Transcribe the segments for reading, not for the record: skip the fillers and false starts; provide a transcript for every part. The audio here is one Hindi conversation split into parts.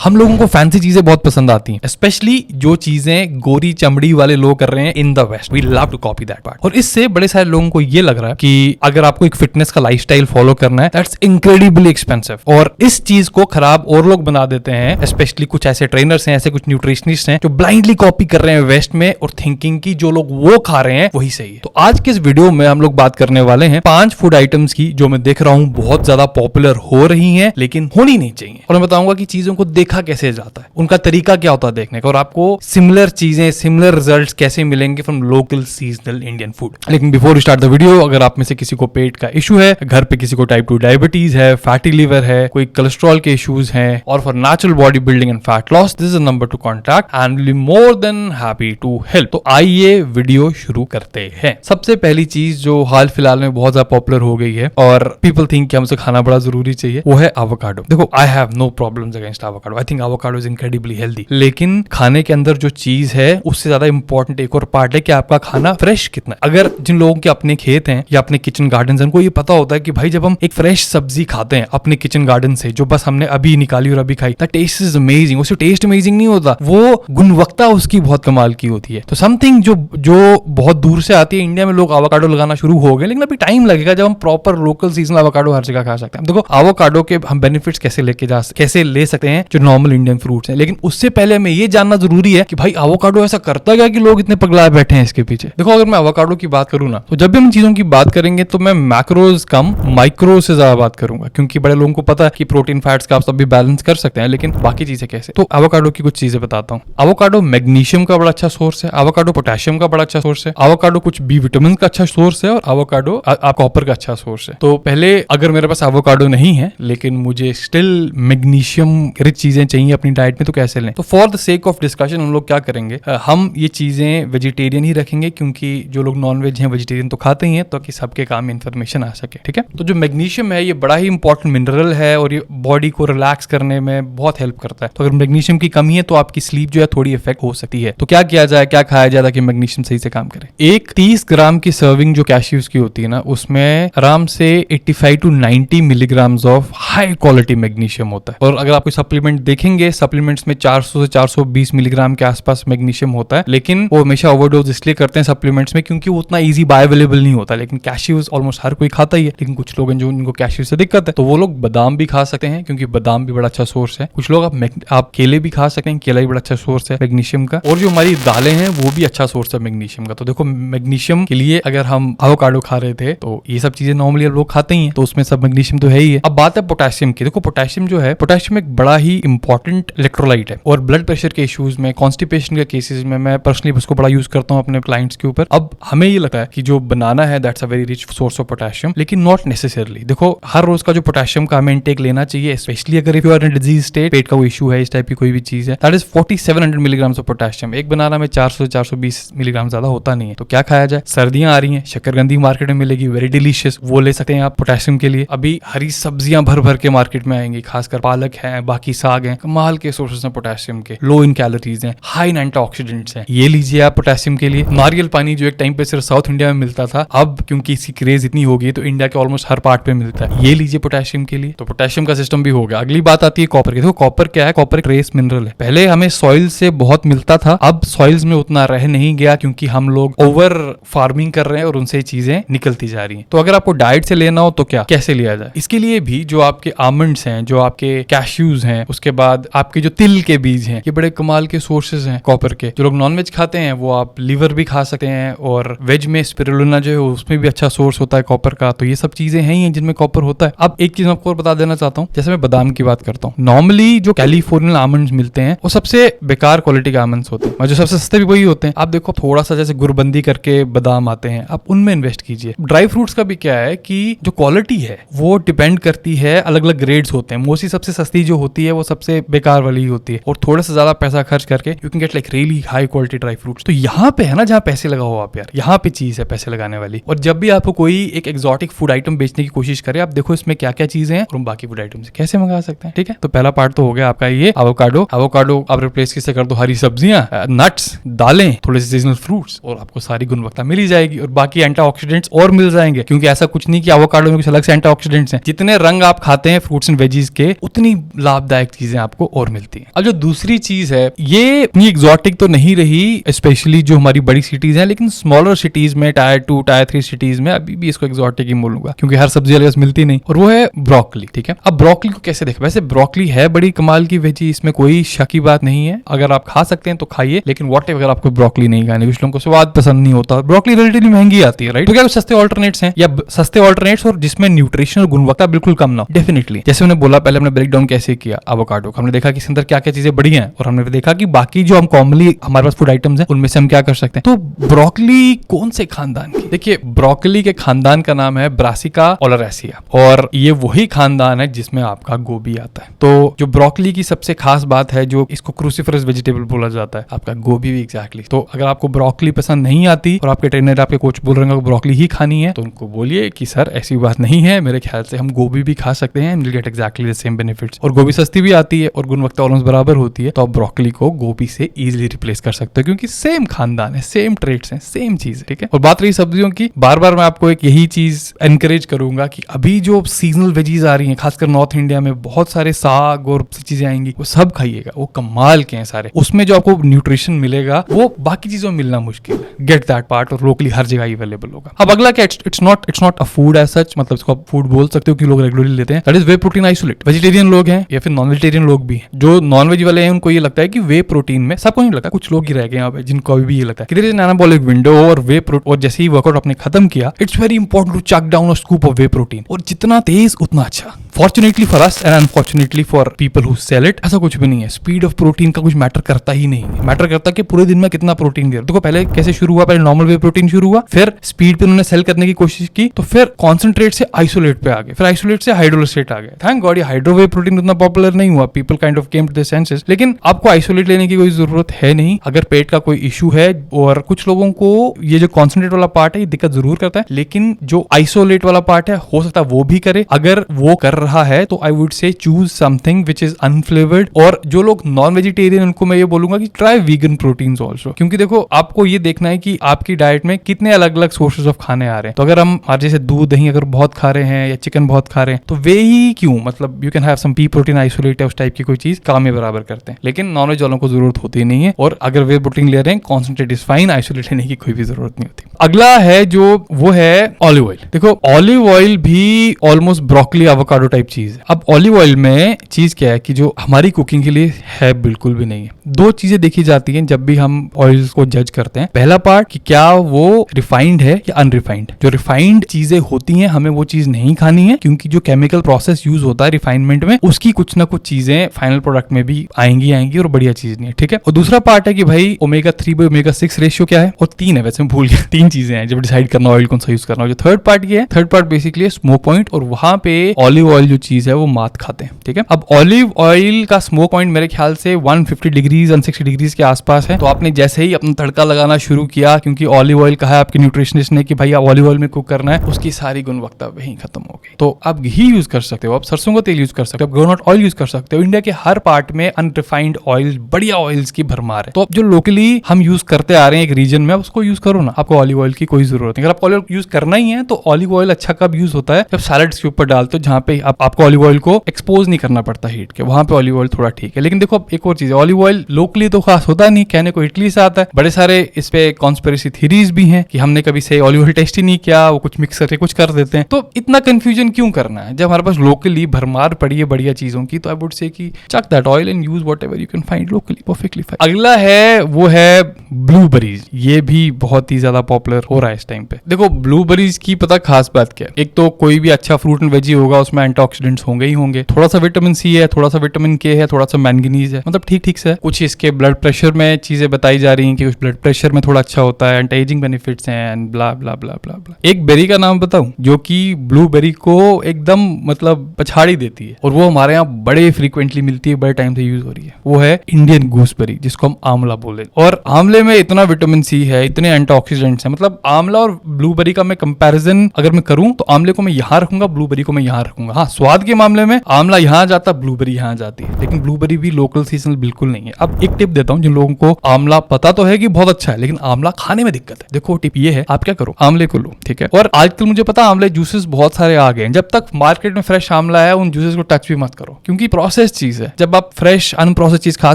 हम लोगों को फैंसी चीजें बहुत पसंद आती हैं, स्पेशली जो चीजें गोरी चमड़ी वाले लोग कर रहे हैं in the west. We love to copy that part. और इससे बड़े सारे लोगों को ये लग रहा है कि अगर आपको एक फिटनेस का लाइफस्टाइल फॉलो करना है, दैट्स इनक्रेडिबली एक्सपेंसिव। और इस चीज को खराब और लोग बना देते हैं, स्पेशली कुछ ऐसे ट्रेनर्स हैं, ऐसे कुछ न्यूट्रिशनिस्ट हैं जो ब्लाइंडली कॉपी कर रहे हैं वेस्ट में और थिंकिंग की जो लोग वो खा रहे हैं वही सही है। तो आज के इस वीडियो में हम लोग बात करने वाले हैं 5 फूड आइटम्स की जो मैं देख रहा हूं बहुत ज्यादा पॉपुलर हो रही हैं लेकिन होनी नहीं चाहिए। और मैं बताऊंगा कि चीजों को देखा कैसे जाता है, उनका तरीका क्या होता है देखने का, और आपको सिमिलर चीजें, सिमिलर रिजल्ट्स कैसे मिलेंगे from local seasonal Indian food. लेकिन before you start the video, अगर आप में से किसी को पेट का इशू है, घर पे किसी को टाइप 2 डायबिटीज है, फैटी लिवर है, कोई कोलेस्ट्रॉल के इश्यूज हैं, और for natural body building and fat loss, this is a number to contact and will be more than happy to help. तो आइए वीडियो शुरू करते हैं। सबसे पहली चीज जो हाल फिलहाल में बहुत ज्यादा पॉपुलर हो गई है और पीपल थिंक कि हमसे खाना बड़ा जरूरी चाहिए, वो है एवोकाडो। देखो, I have no problems against avocado. I think avocado is incredibly healthy. लेकिन खाने के अंदर जो चीज है उससे ज्यादा इंपॉर्टेंट एक और पार्ट है कि आपका खाना फ्रेश कितना है। अगर जिन लोगों के अपने खेत हैं या अपने किचन गार्डन है, उनको ये पता होता है कि भाई जब हम एक फ्रेश सब्जी खाते हैं अपने किचन गार्डन से, जो बस हमने अभी निकाली और अभी खाई, द टेस्ट इज अमेजिंग। उससे टेस्ट अमेजिंग नहीं होता, वो गुणवत्ता उसकी बहुत कमाल की होती है। तो समथिंग जो बहुत दूर से आती है, इंडिया में लोग एवोकाडो लगाना शुरू हो गए, लेकिन अभी टाइम लगेगा जब हम प्रॉपर लोकल सीजनल एवोकाडो हर जगह खा सकते हैं। देखो, एवोकाडो के हम बेनिफिट्स कैसे ले सकते हैं जो नॉर्मल इंडियन फ्रूट्स हैं, लेकिन उससे पहले हमें ये जानना जरूरी है कि भाई एवोकाडो ऐसा करता क्या कि लोग इतने पगलाए बैठे हैं इसके पीछे। देखो, अगर मैं एवोकाडो की बात करूं ना, तो जब भी हम चीजों की बात करेंगे तो मैं मैक्रोज कम माइक्रो से ज्यादा बात करूंगा, क्योंकि बड़े लोगों को पता है कि प्रोटीन फैट्स का आप सब भी बैलेंस कर सकते हैं, लेकिन बाकी चीजें कैसे। तो एवोकाडो की कुछ चीजें बताता हूँ। एवोकाडो मैग्नीशियम का बड़ा अच्छा सोर्स है, एवोकाडो पोटेशियम का बड़ा अच्छा सोर्स है, एवोकाडो कुछ बी विटामिन का अच्छा सोर्स है, और एवोकाडो कॉपर का अच्छा सोर्स है। तो पहले, अगर मेरे पास एवोकाडो नहीं है लेकिन मुझे स्टिल मैग्नीशियम रिच चीजें चाहिए अपनी डाइट में, तो कैसे लें। तो for the sake of discussion हम लोग क्या करेंगे, हम ये चीजें वेजिटेरियन ही रखेंगे, क्योंकि जो लोग नॉन वेज हैं वेजिटेरियन तो खाते ही हैं, तो कि सबके काम में इन्फॉर्मेशन आ सके। ठीक है, तो जो मैग्नीशियम है ये बड़ा ही इंपॉर्टेंट मिनरल है और ये बॉडी को रिलैक्स करने में बहुत हेल्प करता है। तो अगर मैग्नीशियम की कमी है तो आपकी स्लीप जो है थोड़ी इफेक्ट हो सकती है। तो क्या किया जाए, क्या खाया जाए ताकि मैग्नीशियम सही से काम करे। एक 30 ग्राम की सर्विंग जो कैश्यूज की होती है ना, उसमें आराम से 85 to 90 milligram of high quality magnesium होता है। और अगर आप कोई सप्लीमेंट देखेंगे, सप्लीमेंट्स में 400 से 420 मिलीग्राम के आसपास मैग्नीशियम होता है, लेकिन वो हमेशा ओवरडोज इसलिए करते हैं सप्लीमेंट्स में क्योंकि वो उतना इजी बायोअवेलेबल नहीं होता। लेकिन कैश्यूज ऑलमोस्ट हर कोई खाता ही है, लेकिन कुछ लोग हैं जो उनको कैश्यूज से दिक्कत है, तो वो लोग बादाम भी खा सकते हैं, क्योंकि बादाम भी बड़ा अच्छा सोर्स है। कुछ लोग आप केले भी खा सकते हैं, केला भी बड़ा अच्छा सोर्स है मैग्नीशियम का। और जो हमारी दालें हैं वो भी अच्छा सोर्स है मैग्नीशियम का। तो देखो, मैग्नीशियम के लिए अगर हम एवोकाडो खा रहे थे तो ये सब चीजें नॉर्मली लोग खाते ही हैं, तो उसमें सब मैग्नीशियम तो है ही है। अब बात है पोटेशियम की। देखो, पोटेशियम जो है, पोटेशियम एक बड़ा ही इंपॉर्टेंट इलेक्ट्रोलाइट है, और ब्लड प्रेशर के इश्यूज में, कॉन्स्टिपेशन के केसेस में मैं पर्सनली उसको बड़ा यूज करता हूँ अपने क्लाइंट्स के ऊपर। अब हमें ये लगता है कि जो बनाना है that's a very rich source of potassium, लेकिन नॉट नेसेसरली। देखो, हर रोज का जो पोटेशियम का हमें इंटेक लेना चाहिए, स्पेशली अगर if you are in disease state, पेट का कोई इशू है, इस टाइप की कोई भी चीज है, that is 4700 milligram of potassium. एक बनाना में 400 से 420 मिलीग्राम ज्यादा होता नहीं है। तो क्या खाया जाए, सर्दियां आ रही हैं, शकरकंदी मार्केट में मिलेगी, वेरी डिलीशियस, वो ले सकते हैं आप पोटेशियम के लिए। अभी हरी सब्जियां भर भर के मार्केट में आएंगी, खासकर पालक है, बाकी साग है, कमाल के सोर्सेस हैं पोटेशियम के, लो इन कैलोरीज हैं, हाई इन एंटीऑक्सीडेंट्स हैं, ये लीजिए आप पोटेशियम के लिए। नारियल पानी जो एक टाइम पे सिर्फ साउथ इंडिया में मिलता था, अब क्योंकि इसकी क्रेज इतनी हो गई तो इंडिया के ऑलमोस्ट हर पार्ट पे मिलता है, ये लीजिए पोटेशियम के लिए। तो पोटेशियम का सिस्टम भी हो गया। अगली बात आती है कॉपर की। देखो, कॉपर क्या है, कॉपर एक ट्रेस मिनरल है। पहले हमें सॉइल से बहुत मिलता था, अब सॉइल्स में उतना रह नहीं गया क्योंकि हम लोग ओवर फार्मिंग कर रहे हैं और उनसे चीजें निकलती जा रही हैं। तो अगर आपको डाइट से लेना हो तो क्या, कैसे लिया जाए, इसके लिए भी जो आपके आमंड्स हैं, जो आपके कैश्यूज हैं, उसके बाद आपके जो तिल के बीज हैं, ये बड़े कमाल के सोर्सेज हैं कॉपर के। जो लोग नॉनवेज खाते हैं वो आप लीवर भी खा सकते हैं, और वेज में स्पिरुलिना जो है उसमें भी अच्छा सोर्स होता है कॉपर का। तो ये सब चीजें हैं ही जिनमें कॉपर होता है। अब एक चीज मैं आपको बता देना चाहता हूँ, जैसे मैं बादाम की बात करता हूँ, नॉर्मली जो कैलिफोर्नियन आमंड्स मिलते हैं वो सबसे बेकार क्वालिटी के आमंड्स होते हैं, और जो सबसे सस्ते भी वही होते हैं। आप देखो, थोड़ा सा जैसे गुरबंदी करके बादाम आते हैं, आप उनमें इन्वेस्ट कीजिए। ड्राई फ्रूट्स का भी क्या है कि जो क्वालिटी है वो डिपेंड करती है, अलग अलग ग्रेड्स होते हैं। मोस्टली सबसे सस्ती जो होती है वो सबसे बेकार वाली होती है, और थोड़ा सा ज्यादा पैसा खर्च करके you can get like really high quality dry fruits. तो यहाँ पे है ना जहाँ पैसे लगाओ आप यार, यहाँ पे चीज है पैसे लगाने वाली। और जब भी आपको कोई एक एक्सोटिक फूड आइटम बेचने की कोशिश करे, आप देखो इसमें क्या क्या चीजें हैं और हम बाकी फूड आइटम से कैसे मंगा सकते हैं। ठीक है, तो पहला पार्ट तो हो गया आपका ये एवोकाडो। एवोकाडो आप रिप्लेस किससे कर दो, हरी सब्जियां, नट्स, दालें, थोड़े से सीजनल फ्रूट्स, और आपको सारी गुणवत्ता मिल ही जाएगी, और बाकी एंटीऑक्सीडेंट्स और मिल जाएंगे। क्योंकि ऐसा कुछ नहीं कि एवोकाडो में कुछ अलग से एंटीऑक्सीडेंट्स हैं, जितने रंग आप खाते हैं फ्रूट्स एंड वेजीज के, उतनी लाभदायक चीजें चीजें आपको और मिलती हैं। अब जो दूसरी चीज है, ये इतनी एग्जॉटिक तो नहीं रही, स्पेशली जो हमारी बड़ी सिटीज हैं, लेकिन स्मॉलर सिटीज में, टायर 2 टायर 3 सिटीज में अभी भी इसको एग्जॉटिक ही बोलूंगा, क्योंकि हर सब्जी अलग मिलती नहीं। और वो है ब्रोकली। ठीक है, अब ब्रोकली को कैसे देखें? वैसे ब्रोकली है बड़ी कमाल की वेजी, इसमें कोई शक की बात नहीं है। अगर आप खा सकते हैं तो खाइए, लेकिन व्हाट अगर आपको ब्रोकली नहीं खाने, कुछ लोगों को स्वाद पसंद नहीं होता, ब्रोकली रिलेटिवली महंगी आती है, राइट? तो क्या सस्ते ऑल्टरनेट्स हैं, या सस्ते ऑल्टरनेट्स और जिसमें न्यूट्रिशन और गुणवत्ता बिल्कुल कम ना हो? डेफिनेटली, जैसे मैंने बोला पहले, हमने ब्रेक डाउन कैसे किया एवोकाडो, हमने देखा कि इसके अंदर क्या क्या चीजें बढ़िया हैं, और हमने देखा कि बाकी जो हम कॉमनली हमारे पास फूड आइटम्स हैं उनमें से हम क्या कर सकते हैं। तो ब्रोकली कौन से खानदान की? देखिए, ब्रोकली के खानदान का नाम है ब्रासिका ओलेरासिया, और ये वही खानदान है जिसमें आपका गोभी आता है। तो जो ब्रोकली की सबसे खास बात है, जो इसको क्रूसिफरस वेजिटेबल बोला जाता है, आपका गोभी भी एग्जैक्टली। तो अगर आपको ब्रोकली पसंद नहीं आती और आपके ट्रेनर, आपके कोच बोल रहे हैं ब्रोकली ही खानी है, तो उनको बोलिए कि सर ऐसी बात नहीं है, मेरे ख्याल से हम गोभी भी खा सकते हैं, will get exactly the same benefits. और गोभी सस्ती भी आती है और गुणवत्ता ऑलमोस्ट बराबर होती है, तो आप ब्रोकली को गोभी से इजीली रिप्लेस कर सकते हो, क्योंकि सेम खानदान है, सेम ट्रेट्स हैं, सेम चीज है। ठीक है, और बात रही सब्जियों की, बार बार मैं आपको एक यही चीज एनकरेज करूंगा कि अभी जो सीजनल वेजीज आ रही हैं, खासकर नॉर्थ इंडिया में बहुत सारे साग और चीजें आएंगी, वो सब खाइएगा, वो कमाल के हैं सारे। उसमें जो आपको न्यूट्रिशन मिलेगा वो बाकी चीजों में मिलना मुश्किल है। गेट दैट पार्ट, और लोकली हर जगह अवेलेबल होगा। अब अगला क्या, it's not a food as such, मतलब इसको आप फूड बोल सकते हो कि लोग रेगुलरली लेते हैं, that is way protein isolate. Vegetarian लोग हैं या फिर नॉन वेजिटेरियन लोग भी हैं, जो नॉन वेज वाले हैं उनको ये लगता है कि वे प्रोटीन में, सबको नहीं लगता, कुछ लोग ही रह गए यहाँ पे जिनको अभी भी ये लगता है कि there is an anabolic window, और वे और जैसे ही वर्कआउट आपने खत्म किया, it's very important to chuck down a scoop of whey protein, और जितना तेज उतना अच्छा। Fortunately for us and unfortunately for people who sell it, ऐसा कुछ भी नहीं है। स्पीड ऑफ प्रोटीन का कुछ मैटर करता ही नहीं है, मैटर करता कि पूरे दिन में कितना प्रोटीन दे रहे। देखो पहले कैसे शुरू हुआ, पहले नॉर्मल वे प्रोटीन शुरू हुआ, फिर स्पीड पे उन्होंने सेल करने की कोशिश की, तो फिर कॉन्सेंट्रेट से आइसोलेट पे आ गए, फिर आइसोलेट से हाइड्रोलाइसेट आ गए। थैंक गॉड ये हाइड्रो वे प्रोटीन उतना पॉपुलर नहीं हुआ, people kind of came to the senses. लेकिन आपको आइसोलेट लेने की कोई जरूरत है नहीं अगर पेट का कोई इशू है, और कुछ लोगों को ये जो कॉन्सेंट्रेट वाला पार्ट है ये दिक्कत जरूर करता है, लेकिन जो आइसोलेट वाला पार्ट है हो सकता है वो भी करे। अगर वो कर रहा है तो आई वुड से choose something which is unflavoured. और जो लोग नॉन वेजिटेरियन उनको मैं ये बोलूंगा कि ट्राई वीगन प्रोटीन्स आल्सो, क्योंकि देखो आपको ये देखना है कि आपकी डाइट में कितने अलग अलग सोर्सेज ऑफ खाने आ रहे हैं। तो अगर हम जैसे दूध दही अगर बहुत खा रहे हैं या चिकन बहुत खा रहे हैं, तो वे ही क्यों, मतलब you can have some pea protein isolate, उस टाइप की कोई चीज काम में बराबर करते हैं, लेकिन नॉन वेज वालों को जरूरत होती नहीं है। और अगर वे प्रोटीन ले रहे हैं, कॉन्सेंट्रेट इज फाइन, आइसोलेट लेने की कोई भी जरूरत नहीं होती। अगला है जो वो है ऑलिव ऑयल। देखो ऑलिव ऑयल भी ऑलमोस्ट ब्रोकली एवोकाडो टाइप चीज है। अब ऑलिव ऑयल में चीज क्या है कि जो हमारी कुकिंग के लिए है बिल्कुल भी नहीं है। दो चीजें देखी जाती हैं जब भी हम ऑयल को जज करते हैं। पहला पार्ट कि क्या वो रिफाइंड है या अनरिफाइंड। जो रिफाइंड चीजें होती हैं हमें वो चीज नहीं खानी है, क्योंकि जो केमिकल प्रोसेस यूज होता है रिफाइनमेंट में, उसकी कुछ ना कुछ चीजें फाइनल प्रोडक्ट में भी आएंगी और बढ़िया चीज नहीं है। ठीक है, और दूसरा पार्ट है कि भाई ओमेगा 3 बाई ओमेगा 6 रेशियो क्या है, और 3 है, वैसे मैं भूल गया, 3 चीजें हैं जब डिसाइड करना ऑयल कौन सा यूज करना हो। जो थर्ड पार्ट ये है, third part basically smoke point, और वहां पे ऑलिव ऑयल जो चीज है वो मात खाते हैं। ठीक है, अब ऑलिव ऑयल का स्मोक पॉइंट मेरे ख्याल से 150 डिग्रीज 160 डिग्रीज के आसपास है। तो आपने जैसे ही अपना तड़का लगाना शुरू किया, क्योंकि ऑलिव ऑयल कहा है आपके न्यूट्रिशनिस्ट ने कि भाई ऑलिव ऑयल में कुक करना है, उसकी सारी गुणवत्ता वहीं खत्म हो गई। तो आप घी यूज कर सकते हो, आप सरसों का तेल यूज कर सकते हो, आप ग्राउंडनट ऑयल यूज कर सकते हो। इंडिया के हर पार्ट में अनरिफाइंड ऑयल, बढ़िया ऑयल्स की भरमार है। तो जो लोकली हम यूज करते आ रहे हैं एक रीजन में, उसको यूज करो ना, आपको ऑलिव ऑयल की कोई जरूरत नहीं। अगर आपको ऑलिव यूज करना ही है तो ऑलिव ऑयल अच्छा कब यूज होता है, जब सैलड्स के ऊपर डालते हो, जहां पे आपको ऑलिव ऑयल को एक्सपोज नहीं करना पड़ता हीट के, वहां पे ऑलिव ऑयल थोड़ा ठीक है। लेकिन देखो एक और चीज है, ऑलिव ऑयल लोकली तो खास होता नहीं, कहने को इटली से आता है। बड़े सारे इस पे कॉन्स्पिरेसी थ्योरीज भी हैं कि हमने कभी से ऑलिव ऑयल टेस्ट ही नहीं किया, वो कुछ मिक्स करके कुछ कर देते हैं। तो इतना कंफ्यूजन क्यों करना है जब हमारे पास लोकली भरमार पड़ी है बढ़िया चीजों की। तो आई वुड से कि chuck that oil and use whatever you can find locally, perfectly fine. अगला है वो है ब्लूबेरीज। ये भी बहुत ही ज्यादा पॉपुलर हो रहा है इस टाइम पे। देखो ब्लूबेरीज की पता खास बात क्या है, एक तो कोई भी अच्छा फ्रूट एंड वेजी होगा उसमें एंटीऑक्सीडेंट्स होंगे ही होंगे, थोड़ा सा विटामिन सी है, थोड़ा सा विटामिन के है, थोड़ा सा मैंगनीज है, मतलब ठीक ठीक से है। कुछ इसके ब्लड प्रेशर में चीजें बताई जा रही हैं कि कुछ ब्लड प्रेशर में थोड़ा अच्छा होता है, एंटी एजिंग बेनिफिट्स हैं एंड ब्ला ब्ला ब्ला ब्ला ब्ला। एक बेरी का नाम बताऊं जो कि ब्लूबेरी को एकदम मतलब पछाड़ी देती है, और वो हमारे यहाँ बड़े फ्रीक्वेंटली मिलती है, बड़े टाइम से यूज हो रही है, वो है इंडियन गूसबेरी, जिसको हम आंवला बोले। और आंवले में इतना विटामिन सी है, इतने एंटीऑक्सीडेंट्स हैं, मतलब आंवला और ब्लूबेरी का मैं कंपैरिजन अगर मैं करूं तो आंवले को मैं यहाँ रखूंगा, ब्लूबेरी को मैं यहाँ रखूंगा। हाँ स्वाद के मामले में आंवला यहाँ जाता, ब्लूबेरी यहाँ जाती है, लेकिन ब्लूबेरी भी लोकल सीजनल बिल्कुल नहीं है। अब एक टिप देता हूँ जिन लोगों को आंवला पता तो है कि बहुत अच्छा है, लेकिन आंवला खाने में दिक्कत है। देखो टिप ये है, आप क्या करो, आंवले को लो, ठीक है। और आजकल मुझे पता आंवले जूसेस बहुत सारे आ गए हैं। जब तक मार्केट में फ्रेश आंवला है उन जूसेस को टच भी मत करो, क्योंकि प्रोसेस चीज है। जब आप फ्रेश अनप्रोसेस चीज खा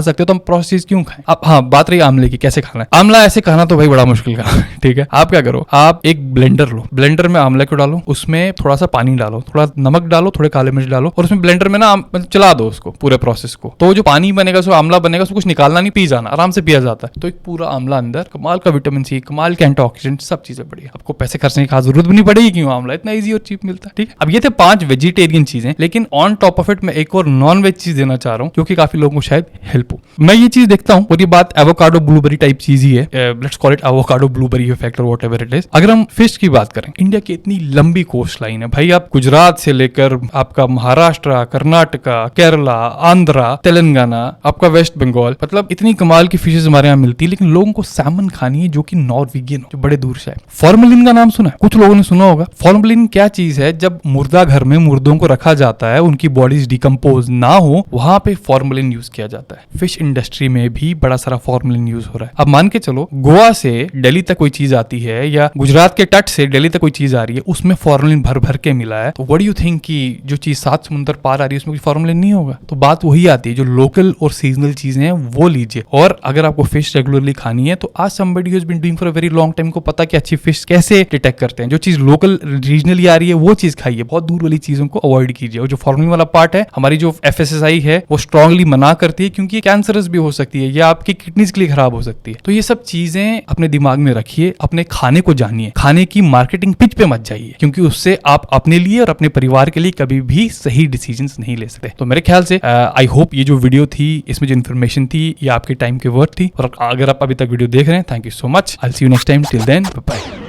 सकते हो तो हम प्रोसेस चीज क्यों खाएं। अब हाँ, बात रही आंवले की, कैसे खाना है। आंवला ऐसे खाना तो भाई बड़ा मुश्किल का ठीक है। आप क्या करो, आप एक ब्लेंडर लो, ब्लेंडर में आंवले को डालो, उसमें थोड़ा सा पानी डालो, थोड़ा नमक डालो, थोड़े काले मिर्च डालो, और उसमें ब्लेंडर में ना चला दो उसको पूरे प्रोसेस को। तो जो पानी बनेगा उसमें आंवला बनेगा, उसको कुछ निकालना नहीं, पी जाना, आराम से पिया जाता है। तो एक पूरा आंवला अंदर, कमाल का विटामिन सी, कमाल के एंटीऑक्सीडेंट, सब चीजें बढ़िया। आपको पैसे खर्चने की खास जरूरत भी नहीं पड़ेगी, क्यों आंवला इतना इजी और चीप मिलता है, ठीक है। अब ये थे 5 वेजिटेरियन चीजें, लेकिन ऑन टॉप ऑफ इट मैं एक और नॉन वेज चीज देना चाह रहा हूँ, क्योंकि काफी लोगों को शायद हेल्प हो। मैं ये चीज देखता हूँ, और ये बात एवोकाडो ब्लूबेरी टाइप चीज ही है, let's call it avocado blueberry effect और व्हाटएवर इट इज। अगर हम फिश की बात करें, इंडिया की इतनी लंबी कोस्ट लाइन है भाई, आप गुजरात से लेकर आपका महाराष्ट्र, कर्नाटका, केरला, आंध्रा, तेलंगाना, आपका वेस्ट बंगाल, मतलब इतनी कमाल की फिशेस हमारे यहाँ मिलती है, लेकिन लोगों को सैमन खानी है जो कि नॉर्वेगियन हो, जो बड़े दूर से है। फॉर्मेलिन का नाम सुना है, कुछ लोगों ने सुना होगा। फॉर्मेलिन क्या चीज है, जब मुर्दा घर में मुर्दों को रखा जाता है, उनकी बॉडीज डिकम्पोज ना हो, वहां पे फॉर्मेलिन यूज किया जाता है। फिश इंडस्ट्री में भी बड़ा सारा फॉर्मेलिन यूज हो रहा है। अब मान के चलो, गोवा से दिल्ली तक कोई चीज आती है, या गुजरात के तट से दिल्ली तक कोई चीज आ रही है, उसमें फॉर्मेलिन भर भर के मिला है, तो व्हाट डू यू थिंक कि जो चीज 7 समुंदर पार आ रही है उसमें कोई फॉर्मेलिन नहीं होगा। तो बात वही आती है, जो लोकल और सीजनल चीजें हैं वो लीजिए। और अगर आपको फिश रेगुलरली खानी है तो आज somebody who has been doing for a very long time को पता कि अच्छी फिश कैसे डिटेक्ट करते हैं। जो चीज लोकल रीजनली आ रही है वो चीज खाइए, बहुत दूर वाली चीजों को अवॉइड कीजिए। और जो फॉर्मेलिन वाला पार्ट है, हमारी जो FSSAI है वो स्ट्रांगली मना करती है, क्योंकि ये कैंसरस भी हो सकती है या आपकी किडनीज के लिए खराब हो सकती है। तो ये सब चीजें अपने दिमाग में रखिए, अपने खाने को जानिए, खाने की मार्केटिंग पिच पे मत जाइए, क्योंकि उससे आप अपने लिए और अपने परिवार के लिए कभी भी सही डिसीजंस नहीं ले सकते। तो मेरे ख्याल से आई होप ये जो वीडियो थी, इसमें जो इन्फॉर्मेशन थी, ये आपके टाइम की वर्थ थी। और अगर आप अभी तक वीडियो देख रहे हैं, thank you so much. I will see you next time, till then bye bye.